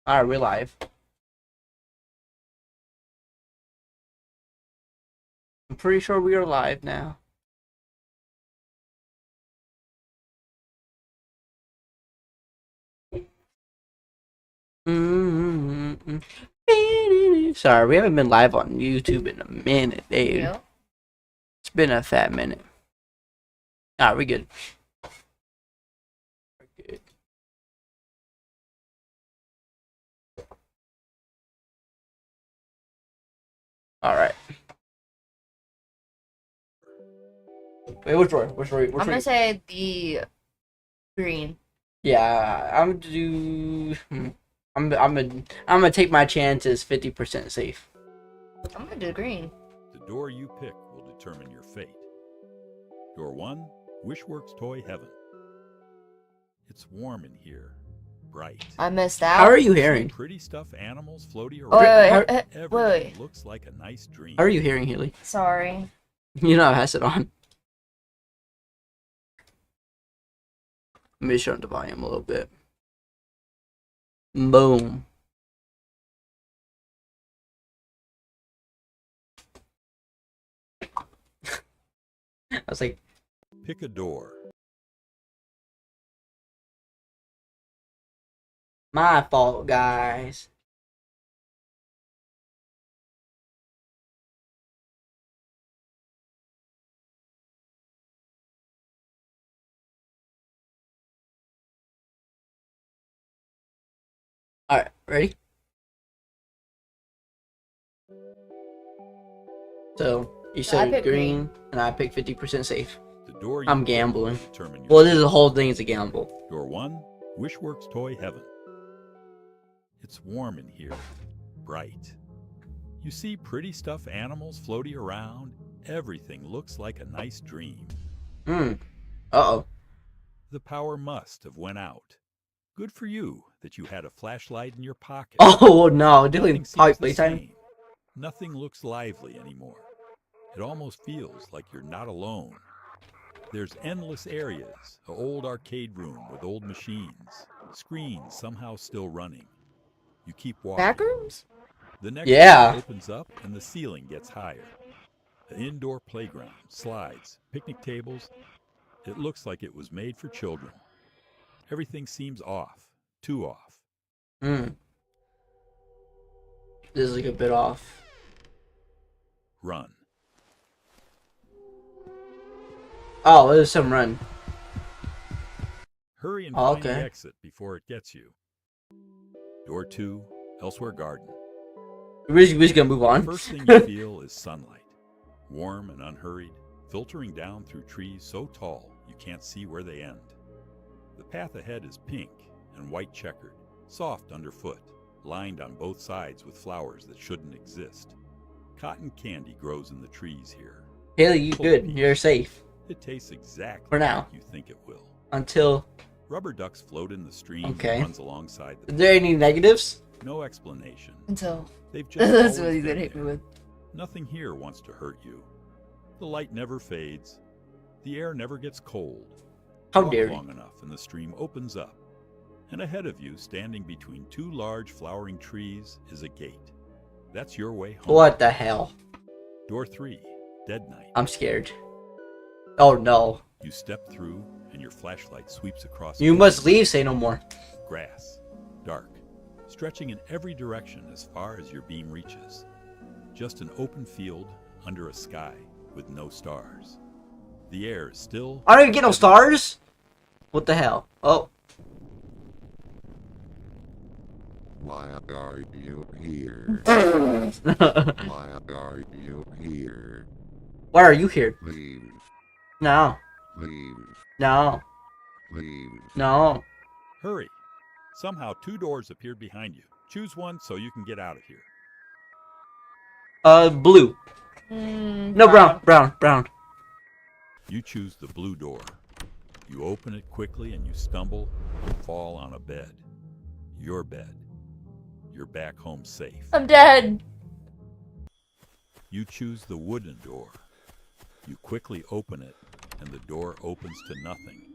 Alright, we're live. I'm pretty sure we are live now. Sorry, we haven't been live on YouTube in a minute, dude. Yeah. It's been a fat minute. Alright, we good. We're good. Alright. Wait, which Roy? Which Roy? I'm gonna say the green. Yeah, I'm gonna do. I'm gonna take my chances. 50% safe. I'm gonna do green. The door you pick will determine your fate. Door 1, Wishworks Toy Heaven. It's warm in here, bright. I missed out. How are you hearing? Pretty stuffed animals floating Oh, around. wait. Everything looks like a nice dream. How are you hearing, Healy? Sorry. You know, I has it on. Let me turn the volume a little bit. Boom. I was like, Pick a door. my fault, guys. Alright, ready? So, you said green, and I picked 50% safe. The door you I'm pick gambling. will determine your Well, this is fate. the whole thing is a gamble. Door 1, Wishworks Toy Heaven. It's warm in here, bright. You see pretty stuffed animals floating around. Everything looks like a nice dream. Uh-oh. The power must have went out. Good for you that you had a flashlight in your pocket. Oh, no. Definitely Nothing probably seems the playtime. same. Nothing looks lively anymore. It almost feels like you're not alone. There's endless areas, an old arcade room with old machines, screens somehow still running. You keep walking. Back rooms? The next Yeah. door opens up and the ceiling gets higher. An indoor playground, slides, picnic tables. It looks like it was made for children. Everything seems off, too off. This is like a bit off. Run. Oh, there's some run. Hurry and Oh, find the okay. exit before it gets you. Door 2, Elsewhere Garden. We're just gonna move on. First thing you feel is sunlight. Warm and unhurried, filtering down through trees so tall you can't see where they end. The path ahead is pink and white checkered, soft underfoot, lined on both sides with flowers that shouldn't exist. Cotton candy grows in the trees here. Haley, you good. You're safe. It tastes exactly For now. like you think it will. Until... Rubber ducks float in the stream Okay. that runs alongside the Is there any negatives? No explanation. Until. They've just That's always what he's been gonna hit me there. with. Nothing here wants to hurt you. The light never fades. The air never gets cold. How Walk dare you? long enough and the stream opens up. And ahead of you, standing between two large flowering trees, is a gate. That's your way home. What the hell? Door 3, Dead Night. I'm scared. Oh no. You step through and your flashlight sweeps across You must leave, say no more. grass, dark, stretching in every direction as far as your beam reaches. Just an open field under a sky with no stars. The air is still... I don't even get no stars? What the hell? Oh. Why are you here? Why are you here? Why are you here? Leave, No. leave, No. leave. No. Hurry! Somehow 2 doors appeared behind you. Choose one so you can get out of here. Blue. No, brown. You choose the blue door. You open it quickly and you stumble and fall on a bed. Your bed. You're back home safe. I'm dead. You choose the wooden door. You quickly open it and the door opens to nothing.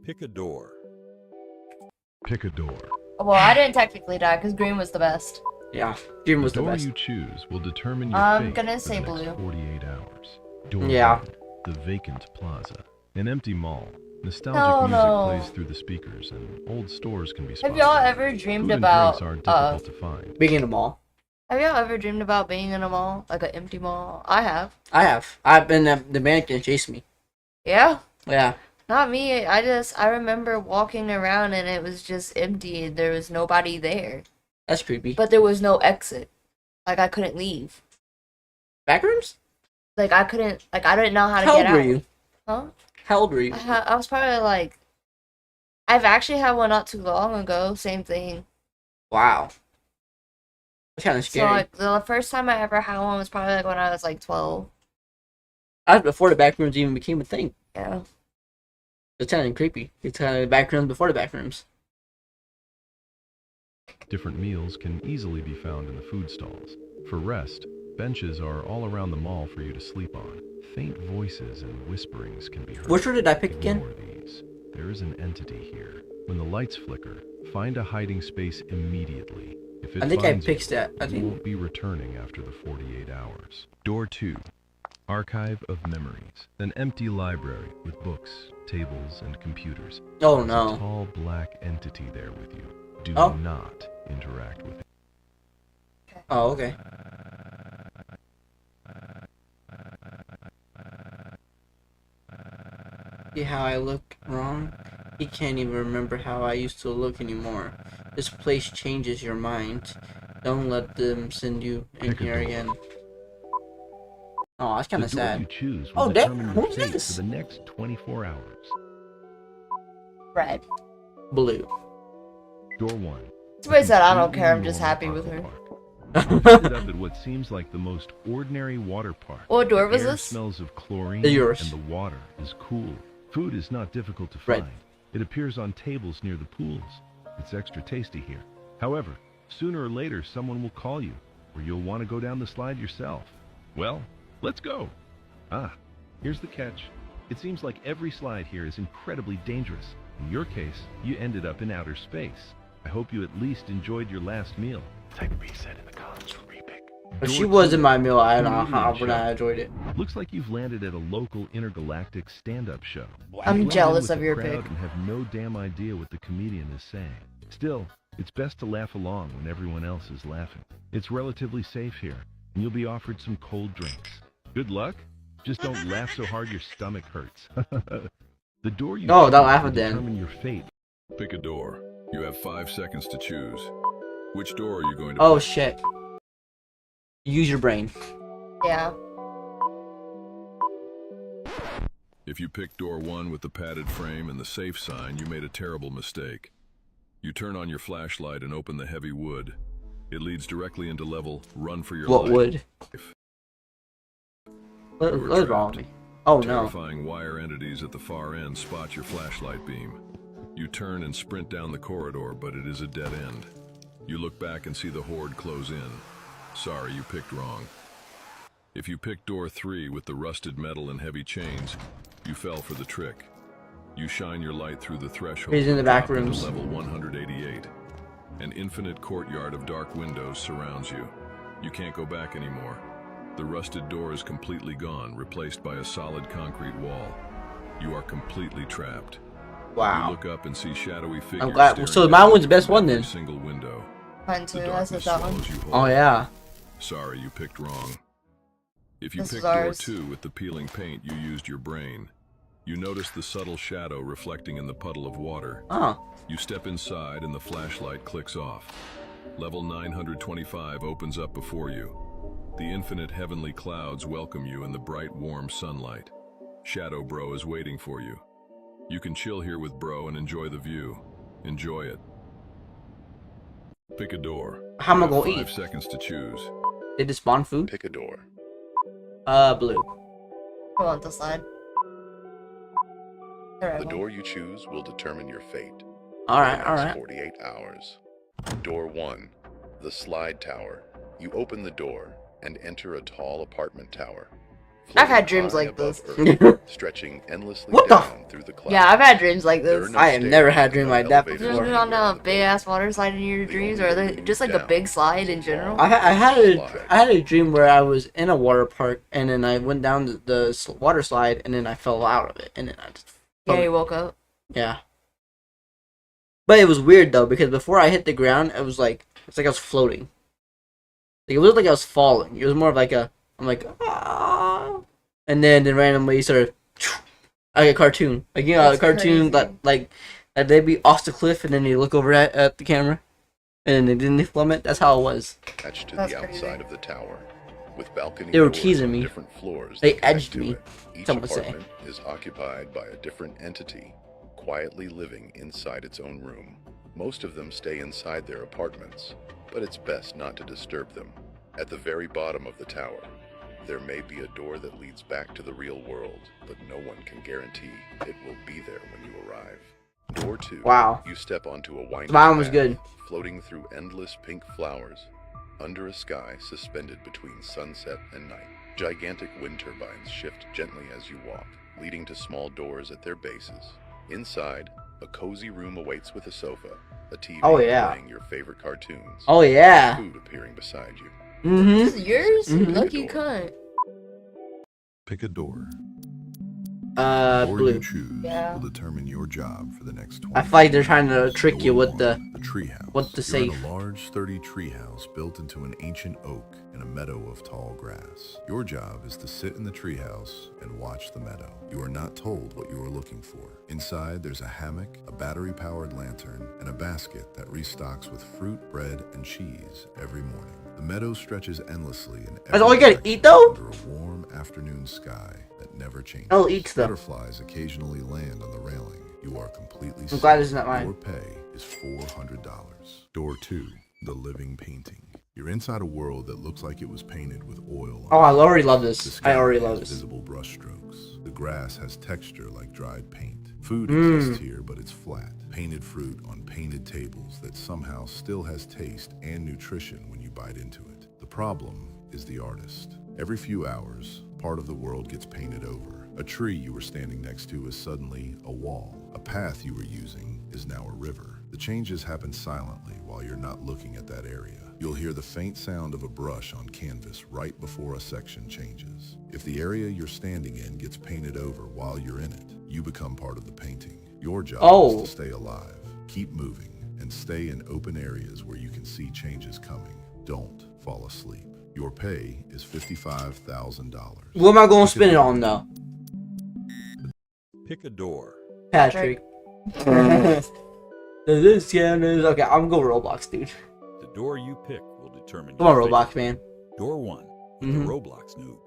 Pick a door. Pick a door. Well, I didn't technically die because green was the best. Yeah, Dream The was the door best. you choose will determine your I'm fate gonna for say the next blue. 48 hours. Door Yeah. 1, the vacant plaza. An empty mall. Nostalgic No, music no. plays through the speakers, and old stores can be Have spotted. y'all ever dreamed Food and about drinks aren't difficult to find. Being in the mall. Have y'all ever dreamed about being in a mall, like an empty mall? I have. I have. I've been the mannequin chased me. Yeah. Yeah. Not me. I remember walking around and it was just empty. There was nobody there, That's creepy. but there was no exit. Like I couldn't leave. Backrooms? Like I couldn't. Like I didn't know how to How get old were out. you? Huh? How old were you? I was probably like. I've actually had one not too long ago. Same thing. Wow. That's kind of So scary. like the first time I ever had one was probably like when I was like 12. That was before the backrooms even became a thing. Yeah. It's kind of creepy. It's kind of the backrooms before the backrooms. Different meals can easily be found in the food stalls. For rest, benches are all around the mall for you to sleep on. Faint voices and whisperings can be heard. Which one did I pick again? Ignore these. There is an entity here. When the lights flicker, find a hiding space immediately. If it I think I finds picked you, that. I you think. won't be returning after the 48 hours. Door 2. Archive of Memories. An empty library with books, tables, and computers. Oh There's a no. tall black entity there with you. Do Oh. not interact with it. Oh, okay. See how I look wrong? He can't even remember how I used to look anymore. This place changes your mind. Don't let them send you in Pick a here door. again. Oh, that's kind The of door you sad. choose will Oh, damn, determine your who's fate this? for the next 24 hours. Red. Blue. Door 1. Somebody said I don't Completely care. I'm just normal happy with her. aqua park. You ended up at what seems like the most ordinary water park. What door The was air this? smells of chlorine, Yours. and the water is cool. Food is not difficult to Right. find. It appears on tables near the pools. It's extra tasty here. However, sooner or later someone will call you, or you'll want to go down the slide yourself. Well, let's go. Ah, here's the catch. It seems like every slide here is incredibly dangerous. In your case, you ended up in outer space. I hope you at least enjoyed your last meal. Type reset in the comments for repick. If Door she was 2. in my meal, I don't know Comedian how would show. I enjoyed it. Looks like you've landed at a local intergalactic stand-up show. I'm You blend in jealous with of the your crowd pick. and have no damn idea what the comedian is saying. Still, it's best to laugh along when everyone else is laughing. It's relatively safe here, and you'll be offered some cold drinks. Good luck. Just don't laugh so hard your stomach hurts. The door you No, choose don't laugh will at them. determine your fate. Pick a door. You have 5 seconds to choose. Which door are you going to Oh pick? shit. Use your brain. Yeah. If you pick door 1 with the padded frame and the safe sign, you made a terrible mistake. You turn on your flashlight and open the heavy wood. It leads directly into level run for your What life. would? You were What's wrong trapped. with me? Oh no. Terrifying wire entities at the far end spot your flashlight beam. You turn and sprint down the corridor, but it is a dead end. You look back and see the horde close in. Sorry, you picked wrong. If you picked door 3 with the rusted metal and heavy chains, you fell for the trick. You shine your light through the threshold. He's in the and back drop into rooms. level 188. An infinite courtyard of dark windows surrounds you. You can't go back anymore. The rusted door is completely gone, replaced by a solid concrete wall. You are completely trapped. You Wow. look up and see shadowy figures. glad- staring so down mine at was you the best from one every then. Single window. Mine too. The That's darkness that one. swallows you whole. Oh yeah. Sorry, you picked wrong. If you This is picked door ours. 2 with the peeling paint, you used your brain. You notice the subtle shadow reflecting in the puddle of water. Oh. You step inside and the flashlight clicks off. Level 925 opens up before you. The infinite heavenly clouds welcome you in the bright, warm sunlight. Shadow Bro is waiting for you. You can chill here with Bro and enjoy the view. Enjoy it. Pick a door. How am You I have gonna 5 eat? seconds to choose. Did it spawn food? Pick a door. Blue. I want the slide. Alright, The well. door you choose will determine your fate. Alright, for the next alright. 48 hours. Door 1. The slide tower. You open the door and enter a tall apartment tower. I've had floating dreams high like above this. Earth, stretching endlessly What the down through the clouds. Yeah, I've had dreams like There are this. no I have never stairs had a and dream no like that elevators You ever before. been on anywhere in a the big ass water slide in your The dreams, only or way to just move like a big down slide is in a general? long, I slide. had a dream where I was in a water park and then I went down the water slide and then I fell out of it and then I just Yeah, you woke up. yeah. But it was weird though because before I hit the ground, it's like I was floating. Like it looked like I was falling. It was more of like I'm like ah, and then randomly sort of like a cartoon, like you know, That's a cartoon crazy. that they'd be off the cliff and then they look over at the camera and then they film it. That's how it was. Attached to That's the crazy. outside of the tower, with balcony They were doors teasing on me. different floors They that connect edged to me, it. Each some would say. apartment is occupied by a different entity, quietly living inside its own room. Most of them stay inside their apartments, but it's best not to disturb them. At the very bottom of the tower, there may be a door that leads back to the real world, but no one can guarantee it will be there when you arrive. Door 2. Wow. You step onto a winding Mine was path, good. floating through endless pink flowers, under a sky suspended between sunset and night. Gigantic wind turbines shift gently as you walk, leading to small doors at their bases. Inside, a cozy room awaits with a sofa, a TV Oh, yeah. playing your favorite cartoons, Oh yeah. food appearing beside you. This is yours? Mhm. Lucky cunt. Pick a door. The door Blue. you choose Yeah. will determine your job for the next 20 I feel like they're trying to trick Door you with 1, the treehouse. with the You're in safe. a large, sturdy treehouse built into an ancient oak in a meadow of tall grass. Your job is to sit in the treehouse and watch the meadow. You are not told what you are looking for. Inside, there's a hammock, a battery-powered lantern, and a basket that restocks with fruit, bread, and cheese every morning. The meadow stretches endlessly in every That's all you gotta direction eat, though? under a warm afternoon sky that never changes. I'll eat stuff. Butterflies occasionally land on the railing. You are completely I'm glad safe. it's not mine. Your pay is $400. Door 2, the living painting. You're inside a world that looks like it was painted with oil. Oh, I already love The this. sky I already has love this. visible brushstrokes. The grass has texture like dried paint. Food Mm. exists here, but it's flat. Painted fruit on painted tables that somehow still has taste and nutrition when you bite into it. The problem is the artist. Every few hours, part of the world gets painted over. A tree you were standing next to is suddenly a wall. A path you were using is now a river. The changes happen silently while you're not looking at that area. You'll hear the faint sound of a brush on canvas right before a section changes. If the area you're standing in gets painted over while you're in it, you become part of the painting. Your job Oh. is to stay alive, keep moving, and stay in open areas where you can see changes coming. Don't fall asleep. Your pay is $55,000. What am I going to spin it on though, Pick a door. Patrick? This okay. I'm going Roblox, dude. The door you pick will determine Come on, your Roblox, fate. man. Door 1 with Mhm. the Roblox noob.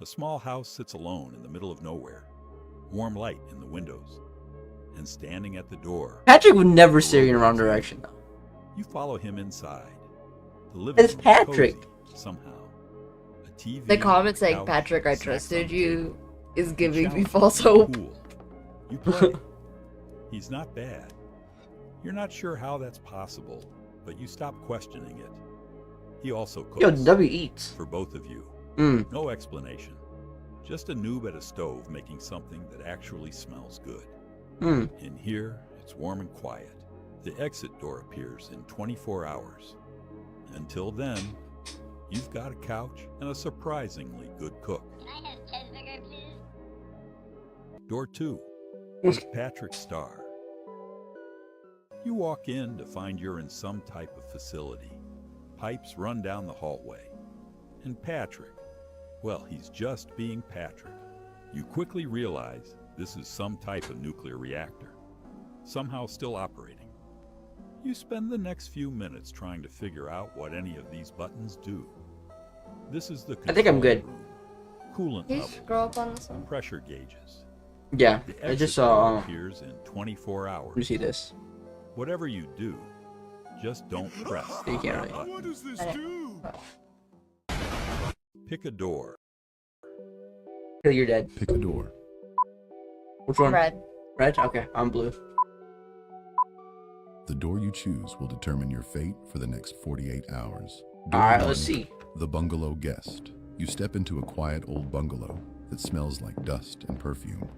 A small house sits alone in the middle of nowhere. Warm light in the windows. And standing at the door, Patrick would never steer you in the wrong direction though. you follow him inside. The living It's room is Patrick. cozy, somehow. A TV, The comment saying, couch, Patrick, I snacks trusted on the you, table. is The giving me challenge false is hope. cool. You play. He's not bad. You're not sure how that's possible, but you stop questioning it. He also cooks. Yo, W eats. For both of you. Mm. No explanation. Just a noob at a stove making something that actually smells good. Mm. In here, it's warm and quiet. The exit door appears in 24 hours. Until then, you've got a couch and a surprisingly good cook. Can I have cheeseburger, please? Door 2. With Patrick Starr. You walk in to find you're in some type of facility. Pipes run down the hallway. And Patrick, well, he's just being Patrick. You quickly realize this is some type of nuclear reactor, somehow still operating. You spend the next few minutes trying to figure out what any of these buttons do. This is the I think I'm control good. room. Coolant Can you level, scroll up on this one? pressure gauges. Yeah, The I exit just door saw. appears in 24 hours. Let me see this. Whatever you do, just don't press You the can't really. button. What does this I do? Pick a door. Kill, you're dead. Pick a door. Which one? Red. Red? Okay, I'm blue. The door you choose will determine your fate for the next 48 hours. Door Alright, 1, let's see. The bungalow guest. You step into a quiet old bungalow that smells like dust and perfume.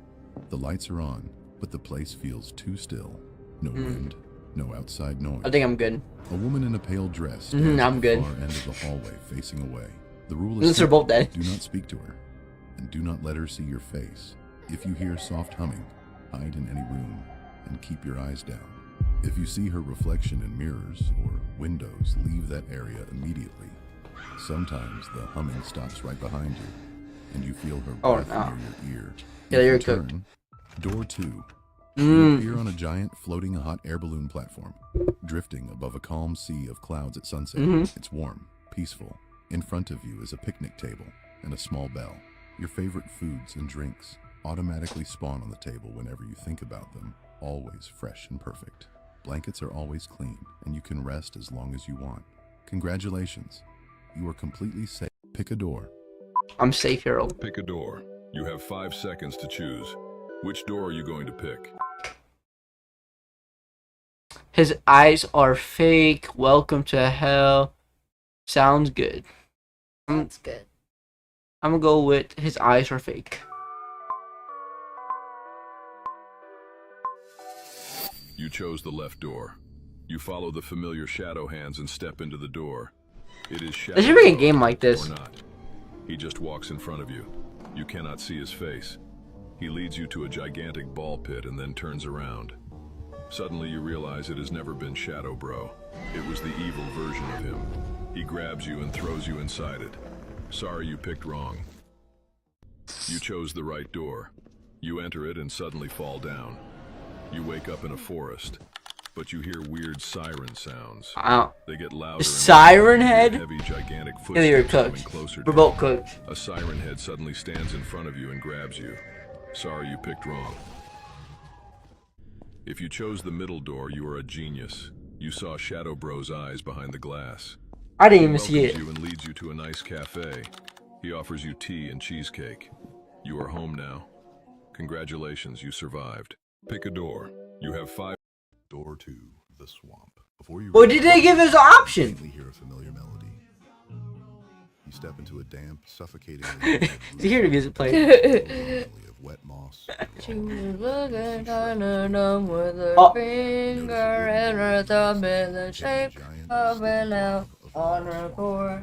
The lights are on, but the place feels too still. No wind, no outside noise. I think I'm good. A woman in a pale dress Mhm, stands I'm at the good. far end of the hallway facing away. The rule Unless is they're simple. both dead. Do not speak to her, and do not let her see your face. If you hear soft humming, hide in any room and keep your eyes down. If you see her reflection in mirrors or windows, leave that area immediately. Sometimes the humming stops right behind you, and you feel her Oh, breath no. near your ear. Yeah, If you're you cooked. turn, door 2. You Mm. appear on a giant floating hot air balloon platform, drifting above a calm sea of clouds at sunset. Mhm. It's warm, peaceful. In front of you is a picnic table and a small bell. Your favorite foods and drinks automatically spawn on the table whenever you think about them, always fresh and perfect. Blankets are always clean, and you can rest as long as you want. Congratulations, you are completely safe. Pick a door. I'm safe here. Pick a door. You have 5 seconds to choose. Which door are you going to pick? His eyes are fake. Welcome to hell. Sounds good. That's good. I'm gonna go with his eyes are fake. You chose the left door. You follow the familiar shadow hands and step into the door. It is shadow. There should be a game like this. Or not. He just walks in front of you. You cannot see his face. He leads you to a gigantic ball pit and then turns around. Suddenly you realize it has never been Shadow Bro. It was the evil version of him. He grabs you and throws you inside it. Sorry you picked wrong. You chose the right door. You enter it and suddenly fall down. You wake up in a forest, but you hear weird siren sounds. Wow. They get louder. Siren and head? heavy, gigantic Yeah, you're footsteps coming cooked. closer. We're to both you. cooked. A siren head suddenly stands in front of you and grabs you. Sorry you picked wrong. If you chose the middle door, you are a genius. You saw Shadow Bro's eyes behind the glass. I didn't He even see welcomes it. you and leads you to a nice cafe. He offers you tea and cheesecake. You are home now. Congratulations, you survived. Pick a door. You have 5. Door 2, the swamp. Before you What did they give us an option? You hear a familiar melody. You step into a damp, suffocating Did you hear the music play? of wet moss. She was looking kinda dumb with her Oh. finger and her thumb in the shape of an L on her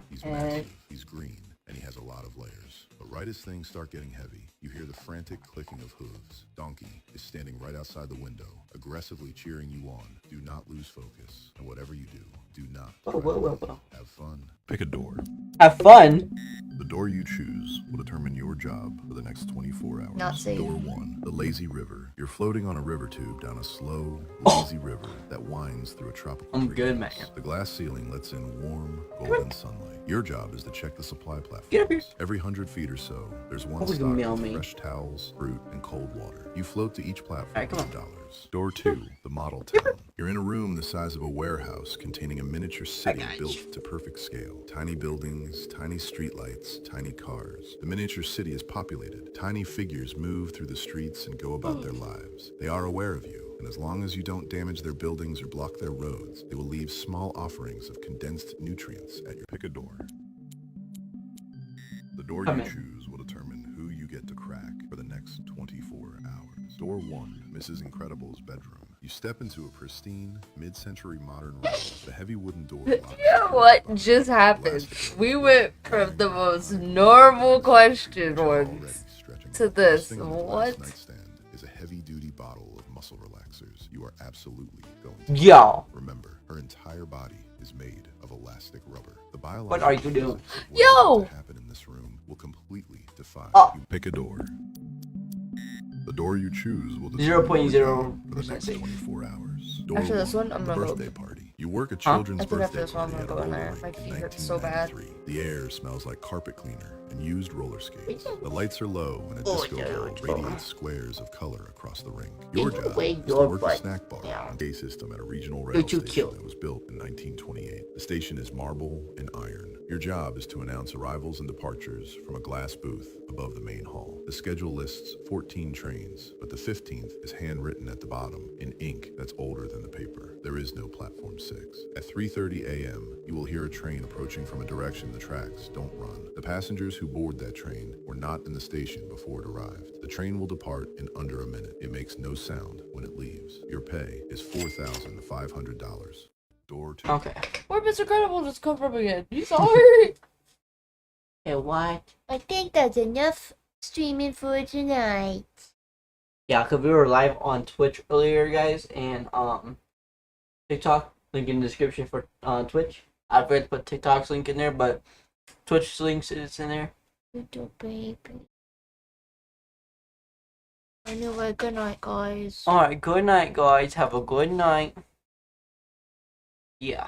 He's forehead. massive, he's green, and he has a lot of layers. But right as things start getting heavy, you hear the frantic clicking of hooves. Donkey is standing right outside the window, aggressively cheering you on. Do not lose focus, and whatever you do not Whoa. have fun. Pick a door. Have fun. The door you choose will determine your job for the next 24 hours. Not safe. Door 1, the lazy river. You're floating on a river tube down a slow, lazy river that winds through a tropical I'm good, greenhouse. man. The glass ceiling lets in warm, golden sunlight. Your job is to check the supply platforms. Get up here. Every 100 feet or so, there's one Always stock mail of me. fresh towels, fruit, and cold water. You float to each platform Alright, come for on. $. Door 2, the model town. You're in a room the size of a warehouse containing a miniature city got built you. to perfect scale. Tiny buildings, tiny streetlights, tiny cars. The miniature city is populated. Tiny figures move through the streets and go about their lives. They are aware of you, and as long as you don't damage their buildings or block their roads, they will leave small offerings of condensed nutrients at your pick a door. The door Come you in. choose will determine who you get to crack for the next 24 hours. Door 1, Mrs. Incredible's bedroom. You step into a pristine, mid-century modern room. The heavy wooden door locks. You know what just happened? We went from the most normal question ones to this. Resting on the glass What? nightstand is a heavy-duty bottle of muscle relaxers. You are absolutely going to Yo. remember, her entire body is made of elastic rubber. The biological What are you doing? physics of what is Yo! about to happen in this room will completely defy Oh. you. Pick a door. The door you choose will 0.0% for the next safe. 24 hours. Door After this one, I'm the gonna go. birthday party. You work a children's I think birthday after this one, I'm party gonna at a go in there. roller My rink in feet hurt so bad. 1993. The air smells like carpet cleaner and used roller skates. The lights are low and a Oh, disco yeah, ball it's radiates squares of color across the rink. Your Take job away is to your work a butt. snack bar Yeah. on a system at a regional rail Who'd you station kill? that was built in 1928. The station is marble and iron. Your job is to announce arrivals and departures from a glass booth above the main hall. The schedule lists 14 trains, but the 15th is handwritten at the bottom in ink that's older than the paper. There is no platform 6. At 3:30 a.m., you will hear a train approaching from a direction the tracks. Don't run. The passengers who board that train were not in the station before it arrived. The train will depart in under a minute. It makes no sound when it leaves. Your pay is $4,500. Door to... Okay. Where'd Mr. Credible just come from again? He's sorry. Hey, what? I think that's enough streaming for tonight. Yeah, because we were live on Twitch earlier, guys, and TikTok, link in the description for Twitch. I forgot to put TikTok's link in there, but Twitch links is in there. Little baby. Anyway, good night, guys. Alright, good night, guys. Have a good night. Yeah.